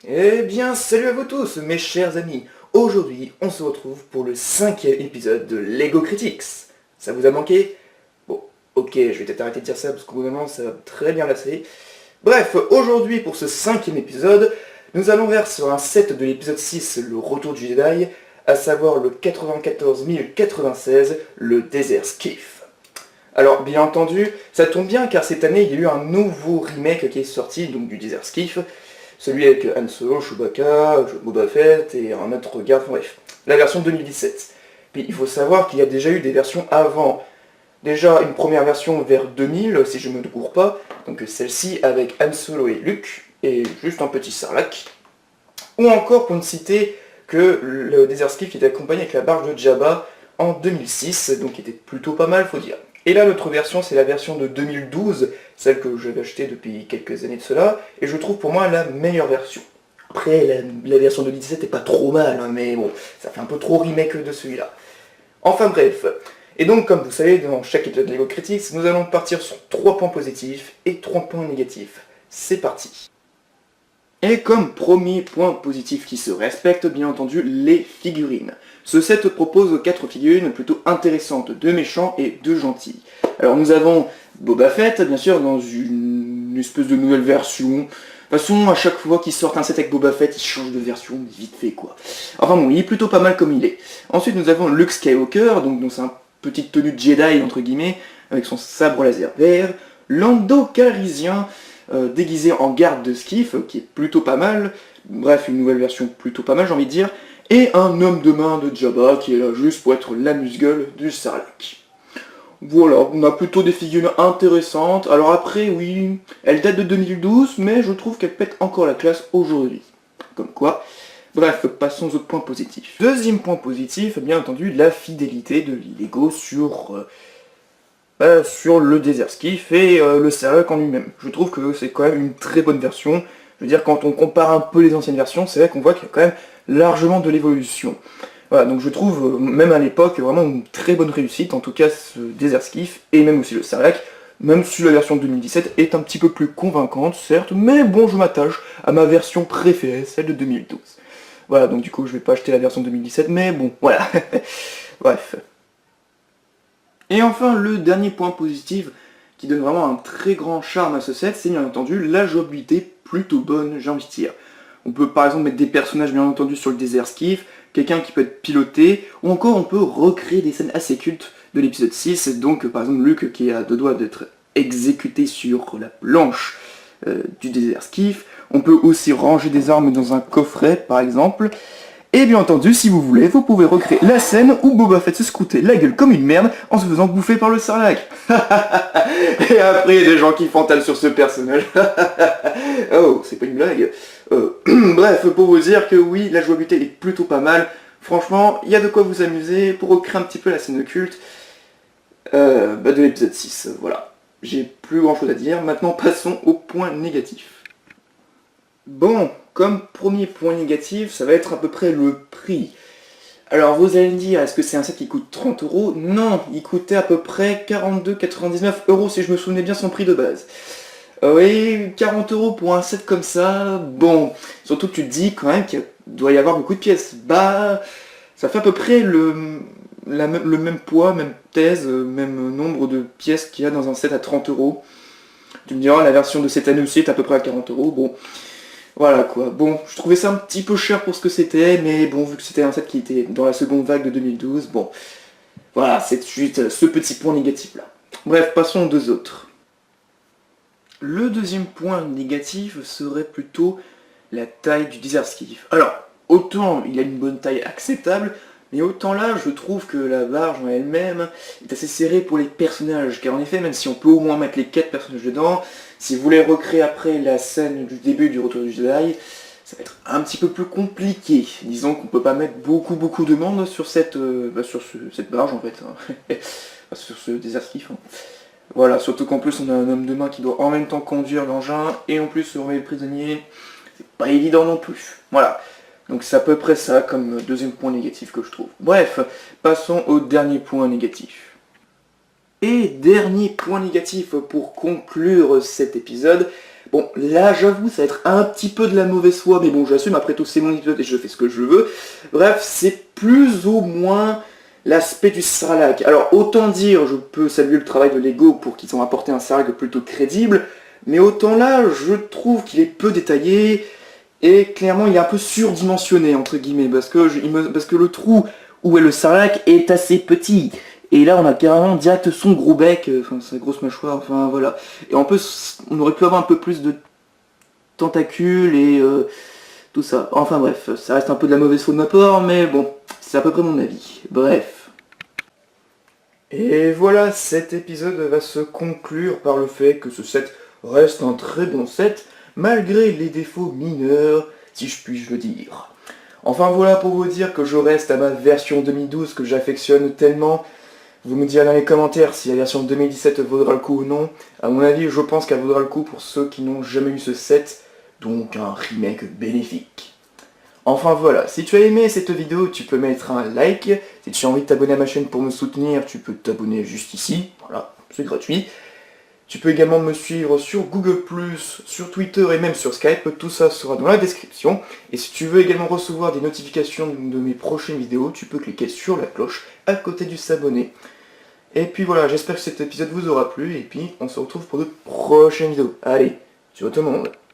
Eh bien, salut à vous tous, mes chers amis. Aujourd'hui, on se retrouve pour le 5e épisode de LEGO Critics. Ça vous a manqué? Bon, ok, je vais peut-être arrêter de dire ça parce qu'au bout d'un moment, ça va très bien lasser. Bref, aujourd'hui, pour ce 5e épisode, nous allons vers sur un set de l'épisode 6, le retour du Jedi, à savoir le 94 096, le Desert Skiff. Alors, bien entendu, ça tombe bien car cette année, il y a eu un nouveau remake qui est sorti, donc du Desert Skiff, celui avec Han Solo, Chewbacca, Boba Fett et un autre garde, bref, la version 2017. Puis il faut savoir qu'il y a déjà eu des versions avant. Déjà une première version vers 2000, si je ne me trompe pas, donc celle-ci avec Han Solo et Luke, et juste un petit sarlac. Ou encore pour ne citer que le Desert Skiff était accompagné avec la barge de Jabba en 2006, donc qui était plutôt pas mal, faut dire. Et là, notre version, c'est la version de 2012, celle que j'avais achetée depuis quelques années de cela, et je trouve pour moi la meilleure version. Après, la version de 2017 est pas trop mal, hein, mais bon, ça fait un peu trop remake de celui-là. Enfin bref. Et donc, comme vous savez, dans chaque épisode de LEGO Critics, nous allons partir sur 3 points positifs et 3 points négatifs. C'est parti. Et comme premier point positif qui se respecte, bien entendu, les figurines. Ce set propose 4 figurines plutôt intéressantes, 2 méchants et 2 gentils. Alors nous avons Boba Fett, bien sûr, dans une espèce de nouvelle version. De toute façon, à chaque fois qu'ils sortent un set avec Boba Fett, ils changent de version, vite fait quoi. Enfin bon, il est plutôt pas mal comme il est. Ensuite nous avons Luke Skywalker, donc dans sa petite tenue de Jedi, entre guillemets, avec son sabre laser vert. Lando Calrissian, déguisé en garde de skiff, qui est plutôt pas mal, bref, une nouvelle version plutôt pas mal, j'ai envie de dire, et un homme de main de Jabba, qui est là juste pour être l'amuse-gueule du Sarlacc. Voilà, on a plutôt des figurines intéressantes, alors après, oui, elle date de 2012, mais je trouve qu'elle pète encore la classe aujourd'hui. Comme quoi. Bref, passons aux autres points positifs. Deuxième point positif, bien entendu, la fidélité de LEGO sur le Desert Skiff et le Sarlacc en lui-même. Je trouve que c'est quand même une très bonne version. Je veux dire, quand on compare un peu les anciennes versions, c'est vrai qu'on voit qu'il y a quand même largement de l'évolution. Voilà, donc je trouve, même à l'époque, vraiment une très bonne réussite, en tout cas ce Desert Skiff, et même aussi le Sarlacc, même si la version de 2017 est un petit peu plus convaincante, certes, mais bon, je m'attache à ma version préférée, celle de 2012. Voilà, donc du coup, je vais pas acheter la version de 2017, mais bon, voilà. Bref. Et enfin, le dernier point positif qui donne vraiment un très grand charme à ce set, c'est bien entendu la jouabilité plutôt bonne, j'ai envie de dire. On peut par exemple mettre des personnages bien entendu sur le Desert Skiff, quelqu'un qui peut être piloté, ou encore on peut recréer des scènes assez cultes de l'épisode 6, donc par exemple Luke qui est à deux doigts d'être exécuté sur la planche du Desert Skiff. On peut aussi ranger des armes dans un coffret par exemple. Et bien entendu, si vous voulez, vous pouvez recréer la scène où Boba Fett se scoutait la gueule comme une merde en se faisant bouffer par le Sarlacc. Et après, il y a des gens qui fantalent sur ce personnage. Oh, c'est pas une blague. Bref, pour vous dire que oui, la jouabilité est plutôt pas mal. Franchement, il y a de quoi vous amuser pour recréer un petit peu la scène culte de l'épisode 6. Voilà. J'ai plus grand chose à dire. Maintenant, passons au point négatif. Bon, comme premier point négatif, ça va être à peu près le prix. Alors vous allez me dire, est-ce que c'est un set qui coûte 30 €? Non, il coûtait à peu près 42,99 € si je me souvenais bien son prix de base. Oui, 40 € pour un set comme ça, bon, surtout que tu te dis quand même qu'il doit y avoir beaucoup de pièces. Bah, ça fait à peu près le même poids, même thèse, même nombre de pièces qu'il y a dans un set à 30 €. Tu me diras, la version de cette année aussi est à peu près à 40 €, bon... Voilà quoi, bon, je trouvais ça un petit peu cher pour ce que c'était, mais bon, vu que c'était un set qui était dans la seconde vague de 2012, bon, voilà, c'est juste ce petit point négatif là. Bref, passons aux deux autres. Le deuxième point négatif serait plutôt la taille du Desert Skiff. Alors, autant il a une bonne taille acceptable, mais autant là, je trouve que la barge en elle-même est assez serrée pour les personnages, car en effet, même si on peut au moins mettre les 4 personnages dedans, si vous voulez recréer après la scène du début du Retour du Jedi, ça va être un petit peu plus compliqué. Disons qu'on peut pas mettre beaucoup de monde sur cette barge en fait, hein. Sur ce Desert Skiff. Hein. Voilà, surtout qu'en plus on a un homme de main qui doit en même temps conduire l'engin et en plus surveiller le prisonnier. C'est pas évident non plus. Voilà. Donc c'est à peu près ça comme deuxième point négatif que je trouve. Bref, passons au dernier point négatif. Et dernier point négatif pour conclure cet épisode, Bon, là, j'avoue, ça va être un petit peu de la mauvaise foi, mais bon, j'assume, après tout, c'est mon épisode et je fais ce que je veux. Bref, c'est plus ou moins l'aspect du Sarlacc. Alors, autant dire, je peux saluer le travail de Lego pour qu'ils ont apporté un Sarlacc plutôt crédible, mais autant là, je trouve qu'il est peu détaillé, et clairement, il est un peu surdimensionné, entre guillemets, parce que le trou où est le Sarlacc est assez petit. Et là, on a carrément direct son gros bec, enfin sa grosse mâchoire, enfin voilà. Et en plus, on aurait pu avoir un peu plus de tentacules et tout ça. Enfin bref, ça reste un peu de la mauvaise foi de ma part, mais bon, c'est à peu près mon avis. Bref. Et voilà, cet épisode va se conclure par le fait que ce set reste un très bon set, malgré les défauts mineurs, si je puis le dire. Enfin voilà pour vous dire que je reste à ma version 2012 que j'affectionne tellement. Vous me direz dans les commentaires si la version 2017 vaudra le coup ou non. A mon avis, je pense qu'elle vaudra le coup pour ceux qui n'ont jamais eu ce set, donc un remake bénéfique. Enfin voilà, si tu as aimé cette vidéo, tu peux mettre un like. Si tu as envie de t'abonner à ma chaîne pour me soutenir, tu peux t'abonner juste ici. Voilà, c'est gratuit. Tu peux également me suivre sur Google+, sur Twitter et même sur Skype, tout ça sera dans la description. Et si tu veux également recevoir des notifications de mes prochaines vidéos, tu peux cliquer sur la cloche à côté du s'abonner. Et puis voilà, j'espère que cet épisode vous aura plu, et puis on se retrouve pour de prochaines vidéos. Allez, ciao tout le monde!